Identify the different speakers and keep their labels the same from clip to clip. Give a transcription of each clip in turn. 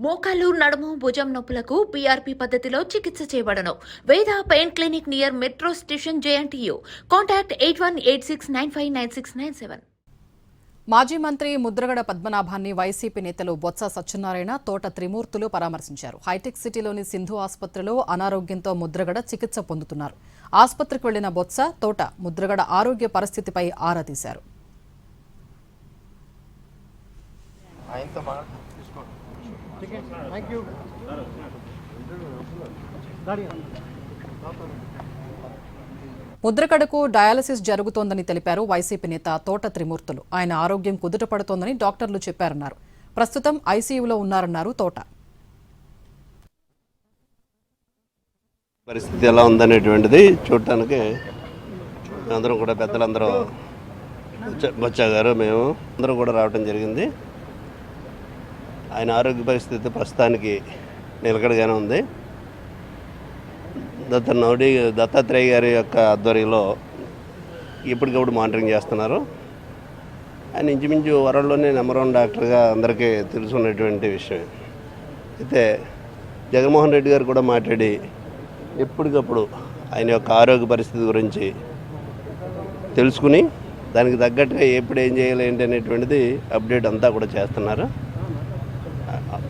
Speaker 1: మోకాలు నడుము భుజం నొప్పులకు పీఆర్పీ పద్ధతిలో చికిత్స చేయబడను. వేద pain clinic near metro station JNTU. Contact 8186959697.
Speaker 2: మాజీ మంత్రి ముద్రగడ పద్మనాభాన్ని వైసీపీ నేతలు బొత్స సత్యనారాయణ, తోట త్రిమూర్తులు పరామర్శించారు. హైటెక్ సిటీలోని సింధు ఆసుపత్రిలో అనారోగ్యంతో ముద్రగడ చికిత్స పొందుతున్నారు. ఆసుపత్రికి వెళ్లిన బొత్స, తోట ముద్రగడ ఆరోగ్య పరిస్థితిపై ఆరా తీశారు. ముద్రగడకు డయాలసిస్ జరుగుతోందని తెలిపారు వైసీపీ నేత తోట త్రిమూర్తులు. ఆయన ఆరోగ్యం కుదుటపడుతోందని డాక్టర్లు చెప్పారన్నారు. ప్రస్తుతం ఐసీయూలో ఉన్నారన్నారు తోట.
Speaker 3: పరిస్థితి ఎలా ఉందనేటువంటిది చూడటానికి అందరం కూడా పెద్దలందరూ బొత్స గారు మేము అందరం కూడా రావడం జరిగింది. ఆయన ఆరోగ్య పరిస్థితి ప్రస్తుతానికి నిలకడగానే ఉంది. దత్తాత్రేయ గారి యొక్క ఆధ్వర్యంలో ఇప్పటికప్పుడు మానిటరింగ్ చేస్తున్నారు. ఆయన ఇంచుమించు వరల్డ్లోనే నెంబర్ 1 డాక్టర్గా అందరికీ తెలుసున్నటువంటి విషయం. అయితే జగన్మోహన్ రెడ్డి గారు కూడా మాట్లాడి ఎప్పటికప్పుడు ఆయన యొక్క ఆరోగ్య పరిస్థితి గురించి తెలుసుకుని దానికి తగ్గట్టుగా ఎప్పుడు ఏం చేయాలి ఏంటి అనేటువంటిది అప్డేట్ అంతా కూడా చేస్తున్నారు.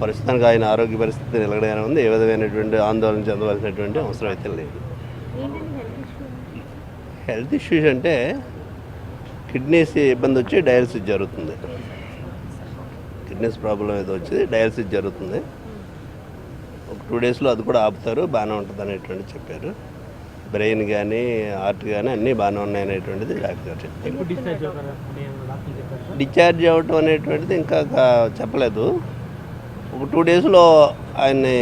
Speaker 3: ప్రస్తుతానికి ఆయన ఆరోగ్య పరిస్థితి నిలకడగానే ఉంది. ఏ విధమైనటువంటి ఆందోళన చెందవలసినటువంటి అవసరం అయితే లేదు. హెల్త్ ఇష్యూస్ అంటే కిడ్నీస్ ఇబ్బంది వచ్చి డయాలసిస్ జరుగుతుంది. కిడ్నీస్ ప్రాబ్లం ఏదో వచ్చి డయాలసిస్ జరుగుతుంది. ఒక 2 డేస్లో అది కూడా ఆపుతారు, బాగానే ఉంటుంది అనేటువంటి చెప్పారు. బ్రెయిన్ కానీ హార్ట్ కానీ అన్నీ బాగానే ఉన్నాయి అనేటువంటిది డాక్టర్ చెప్పారు. డిశ్చార్జ్ అవ్వటం అనేటువంటిది ఇంకా చెప్పలేదు. ఒక 2 డేస్లో ఆయన్ని